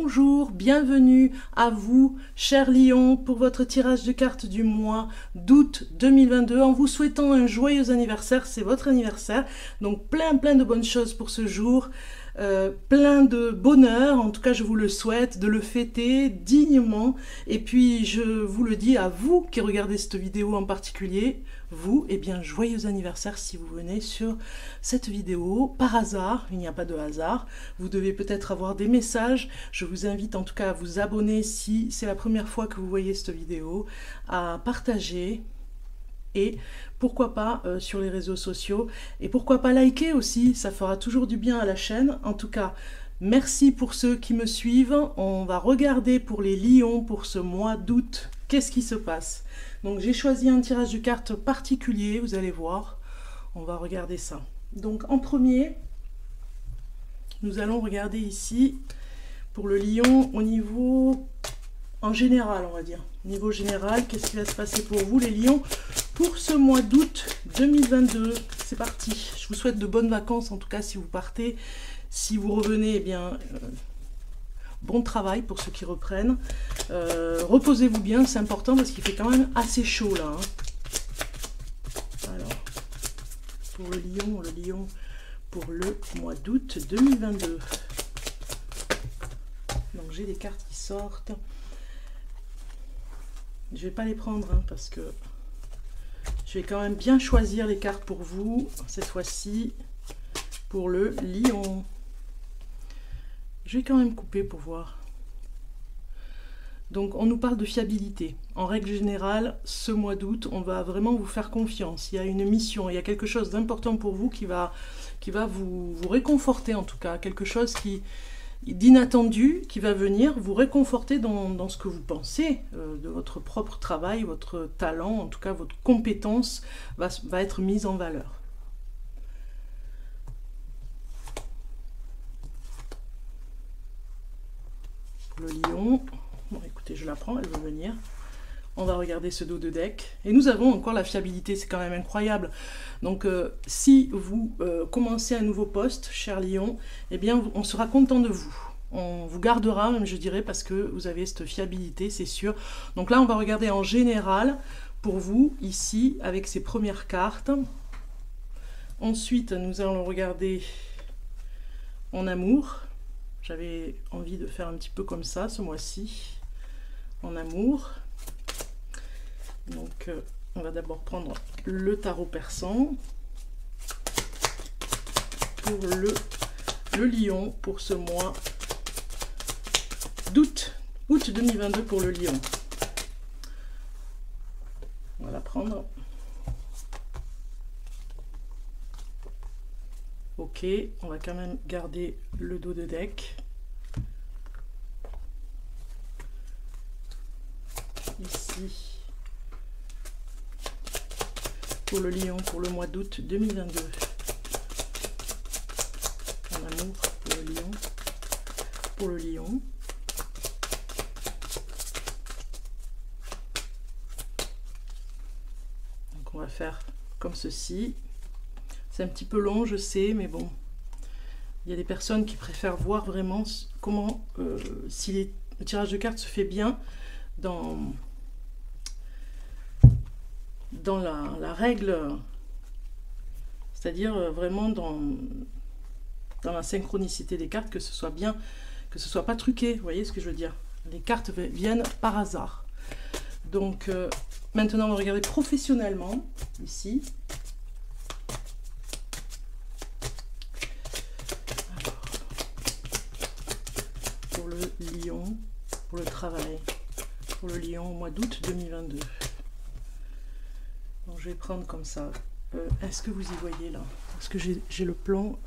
Bonjour, bienvenue à vous, chers lions, pour votre tirage de cartes du mois d'août 2022. En vous souhaitant un joyeux anniversaire, c'est votre anniversaire. Donc plein de bonnes choses pour ce jour. Plein de bonheur, en tout cas je vous le souhaite, de le fêter dignement. Et puis je vous le dis à vous qui regardez cette vidéo en particulier, vous, eh bien joyeux anniversaire si vous venez sur cette vidéo par hasard. Il n'y a pas de hasard, vous devez peut-être avoir des messages. Je vous invite en tout cas à vous abonner si c'est la première fois que vous voyez cette vidéo, à partager et pourquoi pas sur les réseaux sociaux, et pourquoi pas liker aussi, ça fera toujours du bien à la chaîne. En tout cas, merci pour ceux qui me suivent. On va regarder pour les lions pour ce mois d'août, qu'est-ce qui se passe. Donc j'ai choisi un tirage de cartes particulier, vous allez voir, on va regarder ça. Donc en premier, nous allons regarder ici pour le lion au niveau en général, on va dire. Niveau général, qu'est-ce qui va se passer pour vous les lions pour ce mois d'août 2022? C'est parti. Je vous souhaite de bonnes vacances, en tout cas si vous partez. Si vous revenez, eh bien, bon travail pour ceux qui reprennent. Reposez-vous bien, c'est important parce qu'il fait quand même assez chaud là. Alors, pour le lion pour le mois d'août 2022. Donc j'ai des cartes qui sortent. Je vais pas les prendre hein, parce que je vais quand même bien choisir les cartes pour vous cette fois-ci pour le lion. Je vais quand même couper pour voir. Donc on nous parle de fiabilité. En règle générale, ce mois d'août, on va vraiment vous faire confiance. Il y a une mission, il y a quelque chose d'important pour vous qui va vous réconforter en tout cas. Quelque chose d'inattendu qui va venir vous réconforter dans ce que vous pensez de votre propre travail, votre talent, en tout cas votre compétence va être mise en valeur. Pour le lion, bon écoutez, je la prends, elle veut venir. On va regarder ce dos de deck. Et nous avons encore la fiabilité, c'est quand même incroyable. Donc si vous commencez un nouveau poste, cher lion, eh bien on sera content de vous. On vous gardera même, je dirais, parce que vous avez cette fiabilité, c'est sûr. Donc là, on va regarder en général pour vous, ici, avec ces premières cartes. Ensuite, nous allons regarder en amour. J'avais envie de faire un petit peu comme ça, ce mois-ci, en amour. Donc, on va d'abord prendre le tarot persan pour le lion pour ce mois d'août 2022 pour le lion. On va la prendre. Ok, on va quand même garder le dos de deck. Ici. Pour le lion pour le mois d'août 2022. En amour pour le lion. Pour le lion. Donc on va faire comme ceci. C'est un petit peu long, je sais, mais bon. Il y a des personnes qui préfèrent voir vraiment comment, si le tirage de cartes se fait bien dans la règle, c'est-à-dire vraiment dans la synchronicité des cartes, que ce soit bien, que ce soit pas truqué, vous voyez ce que je veux dire. Les cartes viennent par hasard. Donc maintenant on va regarder professionnellement, ici. Alors, pour le lion, pour le travail, pour le lion au mois d'août 2022. Donc, je vais prendre comme ça. Est-ce que vous y voyez là? Parce que j'ai le plan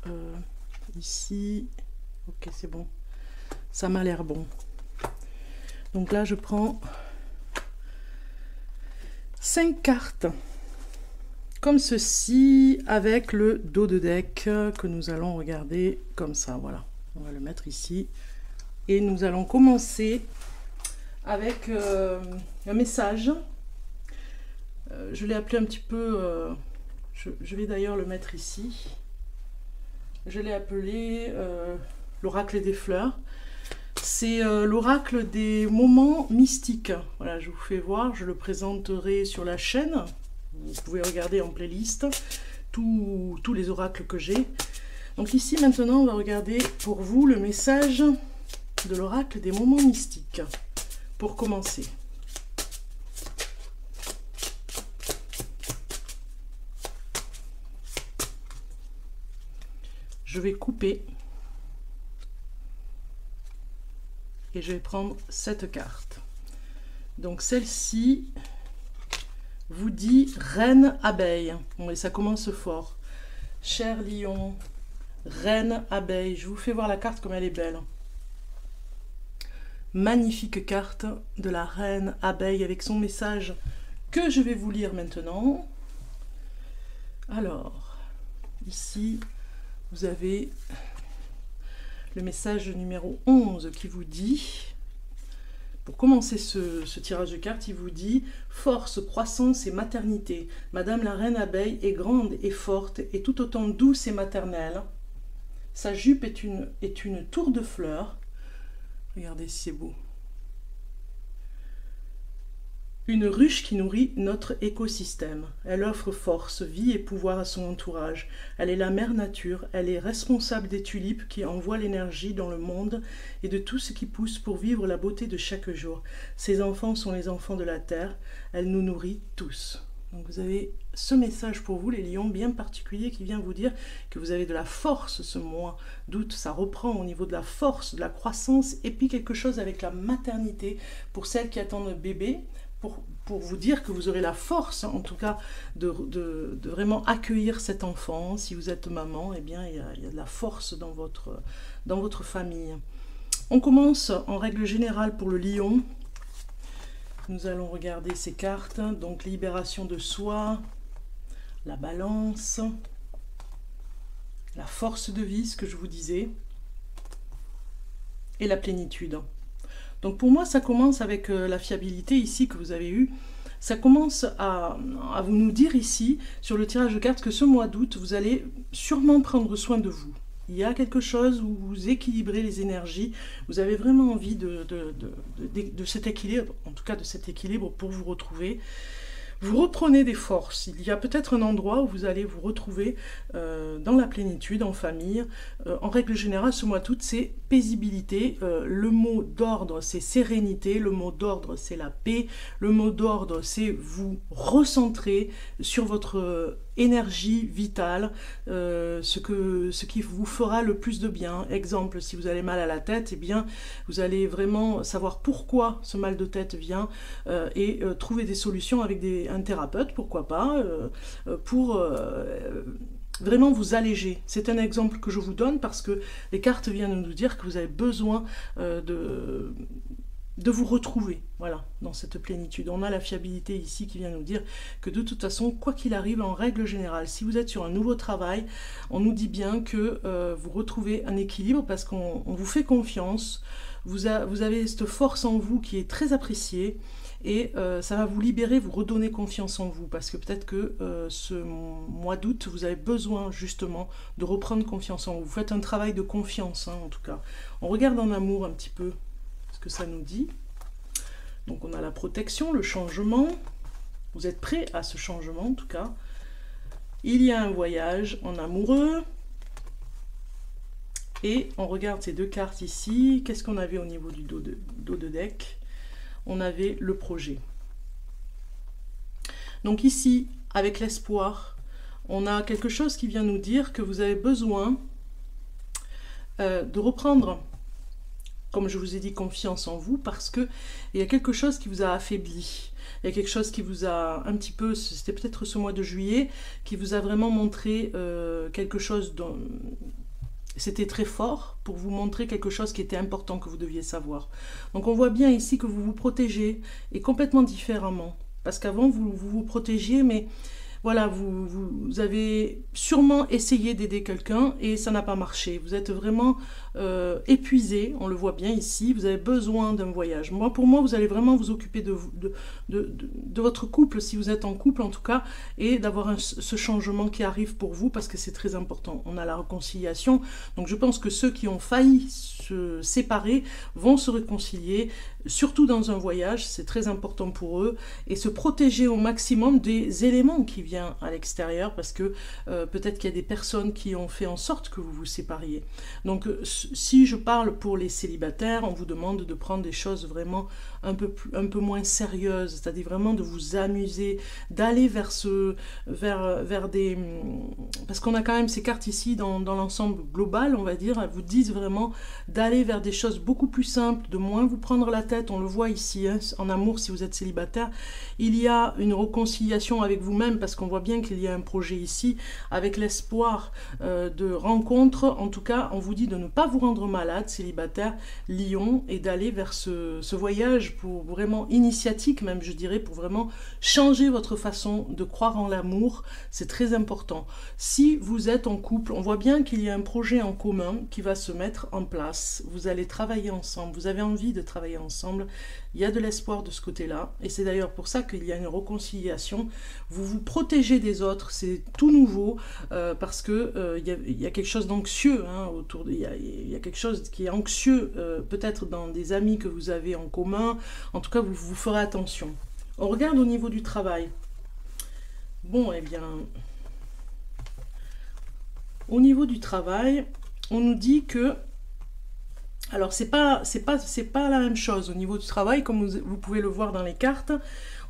ici. Ok, c'est bon. Ça m'a l'air bon. Donc là, je prends 5 cartes. Comme ceci, avec le dos de deck que nous allons regarder comme ça. Voilà. On va le mettre ici. Et nous allons commencer avec un message. Je l'ai appelé un petit peu, je vais d'ailleurs le mettre ici. Je l'ai appelé l'oracle des fleurs. C'est l'oracle des moments mystiques. Voilà, je vous fais voir, je le présenterai sur la chaîne. Vous pouvez regarder en playlist tous les oracles que j'ai. Donc ici, maintenant, on va regarder pour vous le message de l'oracle des moments mystiques. Pour commencer. Je vais couper. Et je vais prendre cette carte. Donc celle-ci vous dit Reine Abeille. Bon, et ça commence fort. Cher lion, Reine Abeille. Je vous fais voir la carte comme elle est belle. Magnifique carte de la Reine Abeille avec son message que je vais vous lire maintenant. Alors, ici, vous avez le message numéro 11 qui vous dit, pour commencer ce tirage de cartes, il vous dit « Force, croissance et maternité. Madame la Reine Abeille est grande et forte et tout autant douce et maternelle. Sa jupe est une tour de fleurs. » Regardez si c'est beau. Une ruche qui nourrit notre écosystème. Elle offre force, vie et pouvoir à son entourage. Elle est la mère nature, elle est responsable des tulipes qui envoient l'énergie dans le monde et de tout ce qui pousse pour vivre la beauté de chaque jour. Ses enfants sont les enfants de la terre, elle nous nourrit tous. Donc vous avez ce message pour vous les lions bien particulier qui vient vous dire que vous avez de la force ce mois d'août. Ça reprend au niveau de la force, de la croissance et puis quelque chose avec la maternité pour celles qui attendent un bébé. Pour vous dire que vous aurez la force, en tout cas, de vraiment accueillir cet enfant. Si vous êtes maman, eh bien, il y a de la force dans votre famille. On commence en règle générale pour le lion. Nous allons regarder ces cartes. Donc, libération de soi, la balance, la force de vie, ce que je vous disais, et la plénitude. Donc pour moi, ça commence avec la fiabilité ici que vous avez eue. Ça commence à vous nous dire ici, sur le tirage de cartes, que ce mois d'août, vous allez sûrement prendre soin de vous. Il y a quelque chose où vous équilibrez les énergies. Vous avez vraiment envie de cet équilibre, en tout cas de cet équilibre pour vous retrouver. Vous reprenez des forces. Il y a peut-être un endroit où vous allez vous retrouver dans la plénitude, en famille. En règle générale, ce mois d'août, c'est paisibilité. Le mot d'ordre, c'est sérénité. Le mot d'ordre, c'est la paix. Le mot d'ordre, c'est vous recentrer sur votre énergie vitale, ce qui vous fera le plus de bien. Exemple, si vous avez mal à la tête, eh bien, vous allez vraiment savoir pourquoi ce mal de tête vient et trouver des solutions avec un thérapeute, pourquoi pas, pour vraiment vous alléger. C'est un exemple que je vous donne parce que les cartes viennent nous dire que vous avez besoin de vous retrouver, voilà, dans cette plénitude. On a la fiabilité ici qui vient nous dire que de toute façon, quoi qu'il arrive, en règle générale, si vous êtes sur un nouveau travail, on nous dit bien que vous retrouvez un équilibre parce qu'on vous fait confiance, vous avez cette force en vous qui est très appréciée et ça va vous libérer, vous redonner confiance en vous parce que peut-être que ce mois d'août, vous avez besoin justement de reprendre confiance en vous. Vous faites un travail de confiance, hein, en tout cas. On regarde en amour un petit peu que ça nous dit. Donc on a la protection, le changement. Vous êtes prêts à ce changement en tout cas. Il y a un voyage en amoureux. Et on regarde ces deux cartes ici. Qu'est-ce qu'on avait au niveau du dos de deck? On avait le projet. Donc ici, avec l'espoir, on a quelque chose qui vient nous dire que vous avez besoin de reprendre, comme je vous ai dit, confiance en vous, parce qu'il y a quelque chose qui vous a affaibli. Il y a quelque chose qui vous a un petit peu, c'était peut-être ce mois de juillet, qui vous a vraiment montré quelque chose dont c'était très fort pour vous montrer quelque chose qui était important que vous deviez savoir. Donc on voit bien ici que vous vous protégez et complètement différemment. Parce qu'avant vous vous protégiez, mais voilà, vous avez sûrement essayé d'aider quelqu'un et ça n'a pas marché. Vous êtes vraiment épuisé, on le voit bien ici, vous avez besoin d'un voyage. Pour moi, vous allez vraiment vous occuper de votre couple, si vous êtes en couple en tout cas, et d'avoir ce changement qui arrive pour vous parce que c'est très important. On a la réconciliation, donc je pense que ceux qui ont failli se séparer vont se réconcilier, surtout dans un voyage, c'est très important pour eux, et se protéger au maximum des éléments qui viennent à l'extérieur, parce que peut-être qu'il y a des personnes qui ont fait en sorte que vous vous sépariez. Donc si je parle pour les célibataires, on vous demande de prendre des choses vraiment un peu moins sérieuses, c'est-à-dire vraiment de vous amuser, d'aller vers des... Parce qu'on a quand même ces cartes ici dans l'ensemble global, on va dire, elles vous disent vraiment d'aller vers des choses beaucoup plus simples, de moins vous prendre la tête. On le voit ici, hein, en amour, si vous êtes célibataire, il y a une réconciliation avec vous-même, parce qu'on voit bien qu'il y a un projet ici, avec l'espoir de rencontre. En tout cas, on vous dit de ne pas vous rendre malade, célibataire, lion, et d'aller vers ce voyage pour vraiment initiatique, même je dirais, pour vraiment changer votre façon de croire en l'amour. C'est très important. Si vous êtes en couple, on voit bien qu'il y a un projet en commun qui va se mettre en place. Vous allez travailler ensemble, vous avez envie de travailler ensemble. Il y a de l'espoir de ce côté-là, et c'est d'ailleurs pour ça qu'il y a une réconciliation. Vous vous protégez des autres, c'est tout nouveau, parce que il y a quelque chose d'anxieux, hein, il y a quelque chose qui est anxieux, peut-être dans des amis que vous avez en commun. En tout cas, vous ferez attention. On regarde au niveau du travail. Bon, eh bien, au niveau du travail, on nous dit que... Alors, c'est pas la même chose au niveau du travail, comme vous pouvez le voir dans les cartes.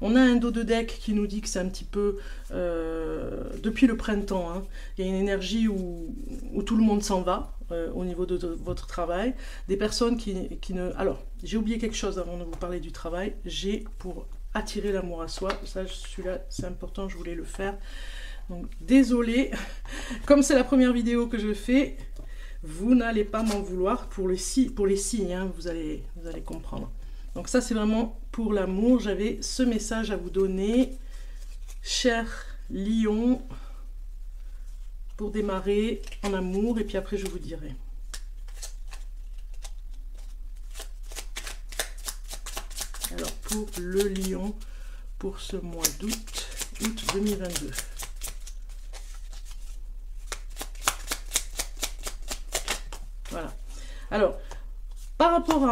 On a un dos de deck qui nous dit que c'est un petit peu depuis le printemps. Hein, il y a une énergie où tout le monde s'en va au niveau de votre travail. Des personnes qui ne... Alors, j'ai oublié quelque chose avant de vous parler du travail. J'ai pour attirer l'amour à soi. Ça, celui-là, c'est important, je voulais le faire. Donc, désolé. Comme c'est la première vidéo que je fais... Vous n'allez pas m'en vouloir pour les signes, hein, vous allez comprendre. Donc ça, c'est vraiment pour l'amour. J'avais ce message à vous donner, cher lion, pour démarrer en amour, et puis après, je vous dirai. Alors, pour le lion, pour ce mois d'août, août 2022. Voilà. Alors, par rapport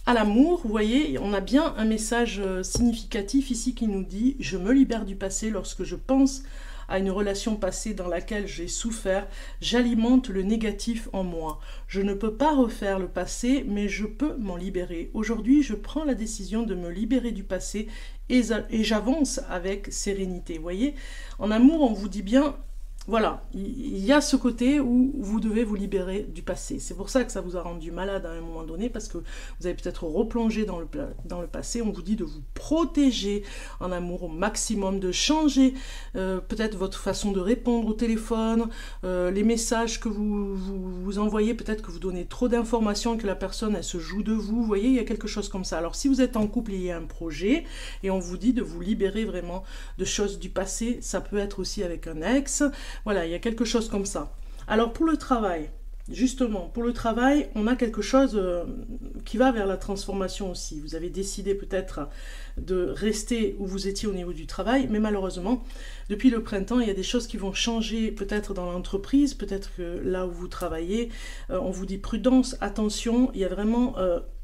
à l'amour, vous voyez, on a bien un message significatif ici qui nous dit « Je me libère du passé lorsque je pense à une relation passée dans laquelle j'ai souffert, j'alimente le négatif en moi. Je ne peux pas refaire le passé, mais je peux m'en libérer. Aujourd'hui, je prends la décision de me libérer du passé et j'avance avec sérénité. » Vous voyez, en amour, on vous dit bien... Voilà, il y a ce côté où vous devez vous libérer du passé. C'est pour ça que ça vous a rendu malade à un moment donné, parce que vous avez peut-être replongé dans le passé. On vous dit de vous protéger en amour au maximum, de changer peut-être votre façon de répondre au téléphone, les messages que vous envoyez, peut-être que vous donnez trop d'informations, que la personne, elle se joue de vous. Vous voyez, il y a quelque chose comme ça. Alors, si vous êtes en couple, il y a un projet, et on vous dit de vous libérer vraiment de choses du passé. Ça peut être aussi avec un ex. Voilà, il y a quelque chose comme ça. Alors pour le travail, justement, pour le travail, on a quelque chose qui va vers la transformation aussi. Vous avez décidé peut-être de rester où vous étiez au niveau du travail, mais malheureusement, depuis le printemps, il y a des choses qui vont changer peut-être dans l'entreprise, peut-être que là où vous travaillez, on vous dit prudence, attention, il y a vraiment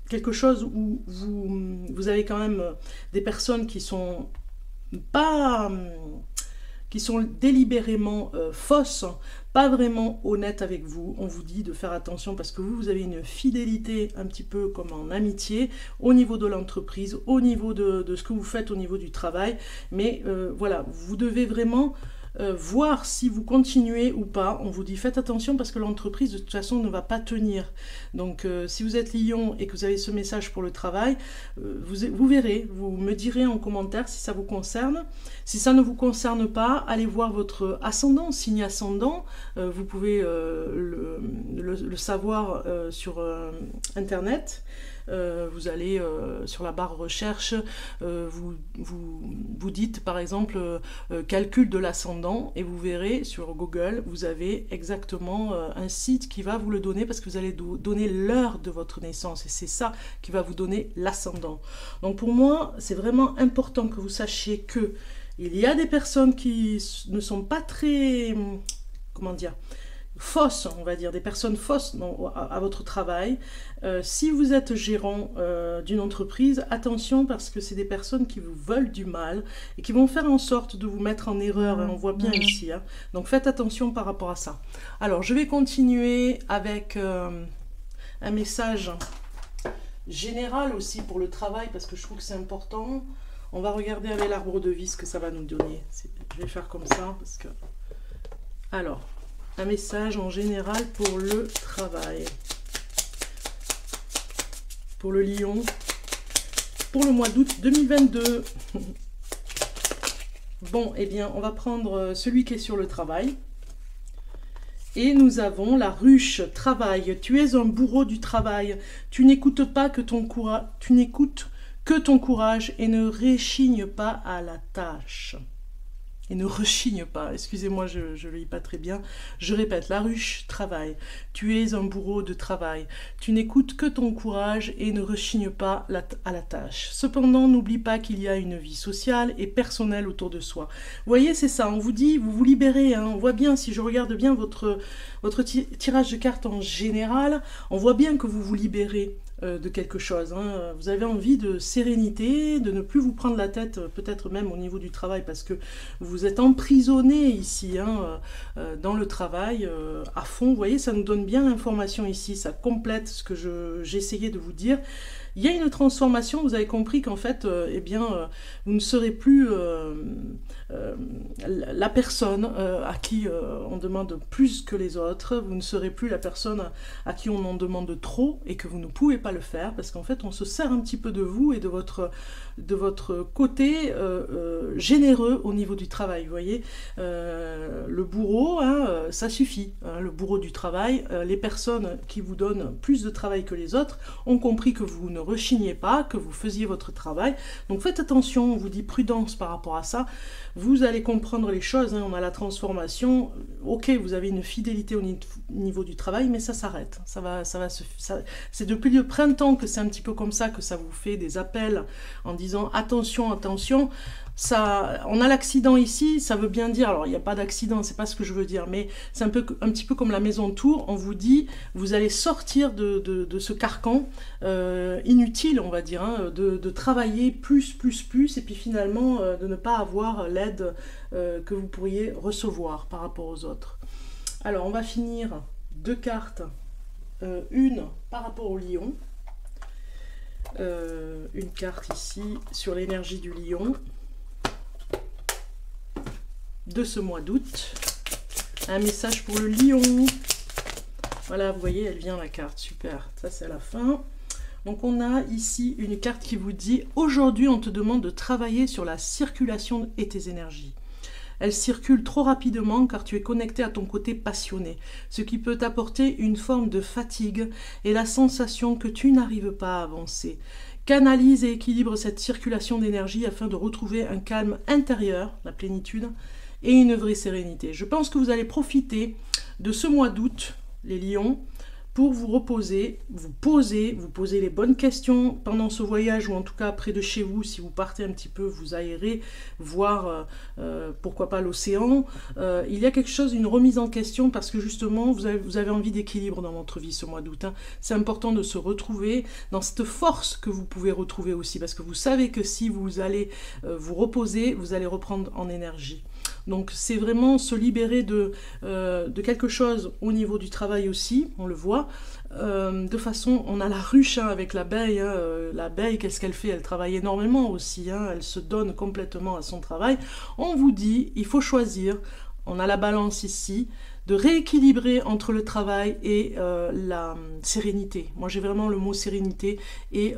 quelque chose où vous avez quand même des personnes qui sont pas... qui sont délibérément fausses, pas vraiment honnêtes avec vous. On vous dit de faire attention parce que vous avez une fidélité un petit peu comme en amitié au niveau de l'entreprise, au niveau de ce que vous faites au niveau du travail. Mais voilà, vous devez vraiment voir si vous continuez ou pas. On vous dit faites attention parce que l'entreprise de toute façon ne va pas tenir. Donc si vous êtes lion et que vous avez ce message pour le travail, vous verrez, vous me direz en commentaire si ça vous concerne. Si ça ne vous concerne pas, allez voir votre ascendant, signe ascendant. Vous pouvez le savoir sur internet. vous allez sur la barre recherche, vous dites par exemple calcul de l'ascendant et vous verrez sur Google, vous avez exactement un site qui va vous le donner parce que vous allez donner l'heure de votre naissance et c'est ça qui va vous donner l'ascendant. Donc pour moi, c'est vraiment important que vous sachiez que il y a des personnes qui ne sont pas très, comment dire, fausses, on va dire, des personnes fausses à votre travail. Si vous êtes gérant d'une entreprise, attention parce que c'est des personnes qui vous veulent du mal et qui vont faire en sorte de vous mettre en erreur, hein, on voit bien ici. Hein. Donc faites attention par rapport à ça. Alors je vais continuer avec un message général aussi pour le travail parce que je trouve que c'est important. On va regarder avec l'arbre de vie ce que ça va nous donner. Je vais faire comme ça parce que... Alors, un message en général pour le travail. Pour le lion. Pour le mois d'août 2022. Bon, eh bien, on va prendre celui qui est sur le travail. Et nous avons la ruche, travail. Tu es un bourreau du travail. Tu n'écoutes pas que ton courage... Tu n'écoutes que ton courage et ne réchigne pas à la tâche. Et ne rechigne pas, excusez-moi, je ne le lis pas très bien. Je répète, la ruche, travail. Tu es un bourreau de travail. Tu n'écoutes que ton courage et ne rechigne pas à la tâche. Cependant, n'oublie pas qu'il y a une vie sociale et personnelle autour de soi. Vous voyez, c'est ça, on vous dit, vous vous libérez. Hein. On voit bien, si je regarde bien votre tirage de cartes en général, on voit bien que vous vous libérez de quelque chose. Hein. Vous avez envie de sérénité, de ne plus vous prendre la tête, peut-être même au niveau du travail, parce que vous êtes emprisonné ici, hein, dans le travail, à fond. Vous voyez, ça nous donne bien l'information ici, ça complète ce que j'essayais de vous dire. Il y a une transformation, vous avez compris qu'en fait, eh bien, vous ne serez plus la personne à qui on demande plus que les autres, vous ne serez plus la personne à qui on en demande trop et que vous ne pouvez pas le faire, parce qu'en fait, on se sert un petit peu de vous et de votre côté généreux au niveau du travail, vous voyez. Le bourreau, hein, ça suffit, hein, le bourreau du travail, les personnes qui vous donnent plus de travail que les autres ont compris que vous ne rechignez pas, que vous faisiez votre travail, donc faites attention, on vous dit prudence par rapport à ça, vous allez comprendre les choses, hein, on a la transformation, ok, vous avez une fidélité au niveau du travail, mais ça s'arrête, c'est depuis le printemps que c'est un petit peu comme ça, que ça vous fait des appels en disant attention, attention, ça, on a l'accident ici, ça veut bien dire, alors il n'y a pas d'accident, c'est pas ce que je veux dire, mais c'est un petit peu comme la maison de Tours, on vous dit, vous allez sortir de ce carcan inutile, on va dire, hein, de travailler plus, et puis finalement de ne pas avoir l'aide que vous pourriez recevoir par rapport aux autres. Alors on va finir 2 cartes, une par rapport au lion, une carte ici sur l'énergie du lion de ce mois d'août, un message pour le lion, voilà, vous voyez, elle vient la carte, super, ça c'est à la fin. Donc on a ici une carte qui vous dit aujourd'hui on te demande de travailler sur la circulation et tes énergies. Elle circule trop rapidement car tu es connecté à ton côté passionné, ce qui peut t'apporter une forme de fatigue et la sensation que tu n'arrives pas à avancer. Canalise et équilibre cette circulation d'énergie afin de retrouver un calme intérieur, la plénitude, et une vraie sérénité. Je pense que vous allez profiter de ce mois d'août, les lions, pour vous reposer, vous poser les bonnes questions pendant ce voyage, ou en tout cas près de chez vous, si vous partez un petit peu, vous aérez, voir pourquoi pas l'océan. Il y a quelque chose, une remise en question, parce que justement, vous avez envie d'équilibre dans votre vie ce mois d'août. Hein. C'est important de se retrouver dans cette force que vous pouvez retrouver aussi, parce que vous savez que si vous allez vous reposer, vous allez reprendre en énergie. Donc c'est vraiment se libérer de quelque chose au niveau du travail aussi, on le voit. De façon, on a la ruche hein, avec l'abeille. Hein, l'abeille, qu'est-ce qu'elle fait? Elle travaille énormément aussi, hein, elle se donne complètement à son travail. On vous dit, il faut choisir, on a la balance ici, de rééquilibrer entre le travail et la sérénité. Moi j'ai vraiment le mot sérénité et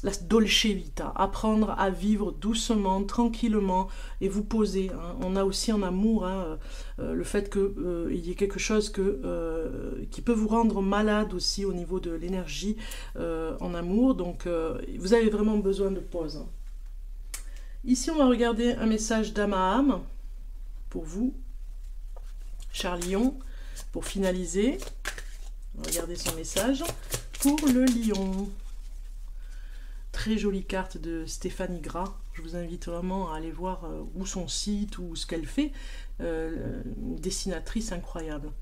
la dolce vita, apprendre à vivre doucement, tranquillement et vous poser. Hein. On a aussi en amour hein, le fait qu'il y ait quelque chose qui peut vous rendre malade aussi au niveau de l'énergie en amour. Donc vous avez vraiment besoin de pause. Hein. Ici on va regarder un message d'âme à âme pour vous, cher Lion, pour finaliser. Regardez son message pour le Lion. Très jolie carte de Stéphanie Gras. Je vous invite vraiment à aller voir où son site ou ce qu'elle fait. Une dessinatrice incroyable.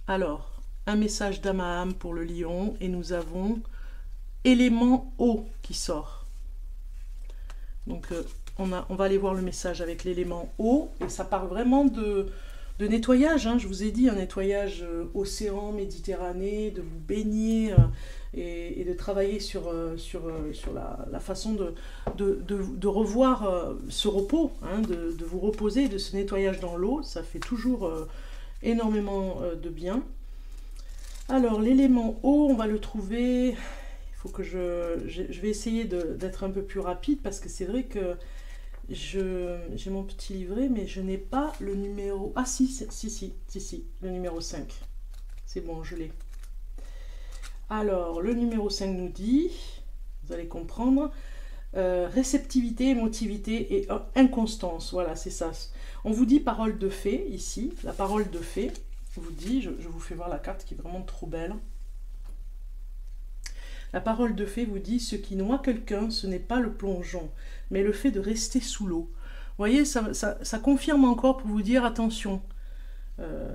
Alors, un message d'âme à âme pour le Lion. Et nous avons élément eau qui sort. Donc, on va aller voir le message avec l'élément eau. Et ça parle vraiment de nettoyage. Hein. Je vous ai dit, un nettoyage océan, Méditerranée, de vous baigner... Et de travailler sur la façon de revoir ce repos, hein, de vous reposer, de ce nettoyage dans l'eau, ça fait toujours énormément de bien. Alors l'élément eau, on va le trouver, il faut que je vais essayer d'être un peu plus rapide parce que c'est vrai que j'ai mon petit livret mais je n'ai pas le numéro, ah si, le numéro 5, c'est bon, je l'ai. Alors, le numéro 5 nous dit, vous allez comprendre, réceptivité, émotivité et inconstance. Voilà, c'est ça. On vous dit parole de fée, ici. La parole de fée vous dit, je vous fais voir la carte qui est vraiment trop belle. La parole de fée vous dit, ce qui noie quelqu'un, ce n'est pas le plongeon, mais le fait de rester sous l'eau. Vous voyez, ça confirme encore pour vous dire, attention.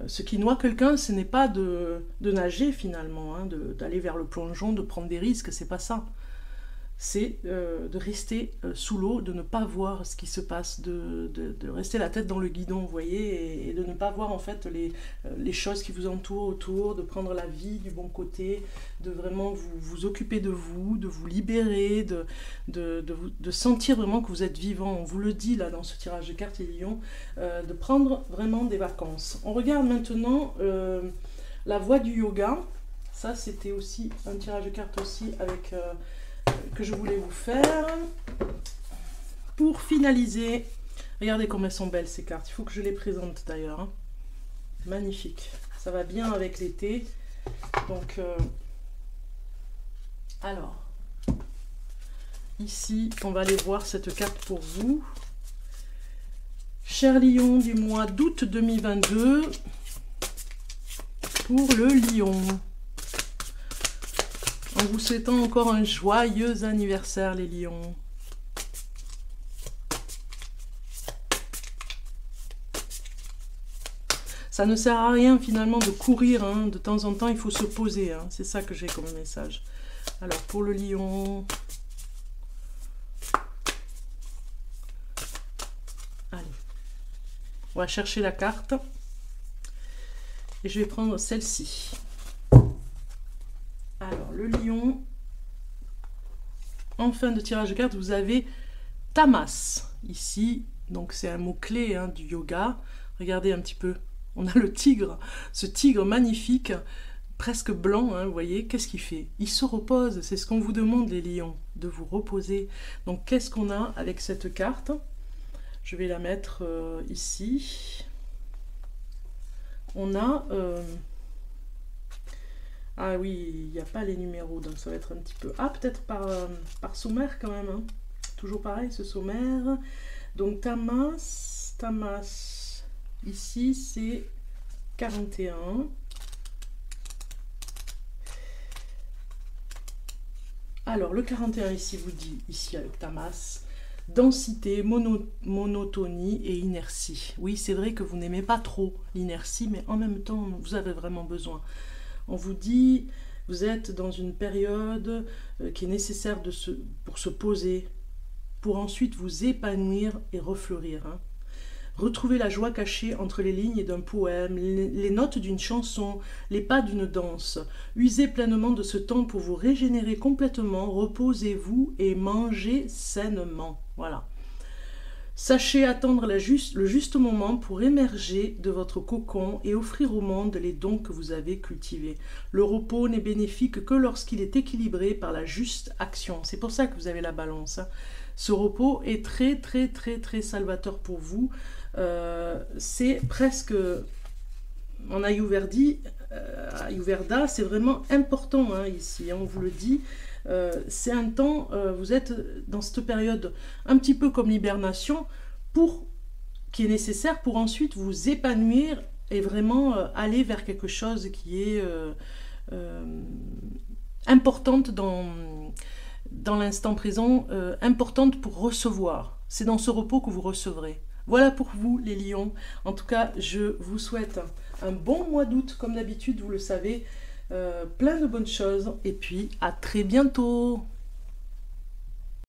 Ce qui noie quelqu'un, ce n'est pas de nager finalement, hein, d'aller vers le plongeon, de prendre des risques, c'est pas ça. C'est de rester sous l'eau, de ne pas voir ce qui se passe, de rester la tête dans le guidon, vous voyez, et de ne pas voir en fait les choses qui vous entourent autour, de prendre la vie du bon côté, de vraiment vous occuper de vous libérer, de sentir vraiment que vous êtes vivant. On vous le dit là dans ce tirage de cartes et lions, de prendre vraiment des vacances. On regarde maintenant la voie du yoga. Ça c'était aussi un tirage de cartes aussi avec... que je voulais vous faire pour finaliser. Regardez comme elles sont belles ces cartes, il faut que je les présente d'ailleurs, hein. Magnifique, ça va bien avec l'été. Donc alors ici on va aller voir cette carte pour vous, cher Lion du mois d'août 2022, pour le Lion. En vous souhaitant encore un joyeux anniversaire, les lions. Ça ne sert à rien finalement de courir, hein. De temps en temps il faut se poser, hein. C'est ça que j'ai comme message. Alors pour le lion... Allez, on va chercher la carte. Et je vais prendre celle-ci. Alors, le lion, en fin de tirage de cartes, vous avez Tamas, ici, donc c'est un mot-clé hein, du yoga. Regardez un petit peu, on a le tigre, ce tigre magnifique, presque blanc, hein, vous voyez, qu'est-ce qu'il fait? Il se repose, c'est ce qu'on vous demande les lions, de vous reposer. Donc qu'est-ce qu'on a avec cette carte? Je vais la mettre ici. On a... Ah oui, il n'y a pas les numéros, donc ça va être un petit peu... Ah, peut-être par sommaire quand même, hein. Toujours pareil, ce sommaire. Donc Tamas, ici c'est 41. Alors, le 41 ici vous dit, ici avec Tamas, densité, monotonie et inertie. Oui, c'est vrai que vous n'aimez pas trop l'inertie, mais en même temps, vous avez vraiment besoin. On vous dit, vous êtes dans une période qui est nécessaire pour se poser, pour ensuite vous épanouir et refleurir. Hein. Retrouvez la joie cachée entre les lignes d'un poème, les notes d'une chanson, les pas d'une danse. Usez pleinement de ce temps pour vous régénérer complètement, reposez-vous et mangez sainement. Voilà. Sachez attendre le juste moment pour émerger de votre cocon et offrir au monde les dons que vous avez cultivés. Le repos n'est bénéfique que lorsqu'il est équilibré par la juste action. C'est pour ça que vous avez la balance. Ce repos est très très très très salvateur pour vous. C'est presque, en Ayurveda, c'est vraiment important ici, on vous le dit. C'est un temps, vous êtes dans cette période un petit peu comme l'hibernation, qui est nécessaire pour ensuite vous épanouir et vraiment aller vers quelque chose qui est importante dans l'instant présent, importante pour recevoir. C'est dans ce repos que vous recevrez. Voilà pour vous les lions. En tout cas, je vous souhaite un bon mois d'août, comme d'habitude, vous le savez. Plein de bonnes choses et puis à très bientôt.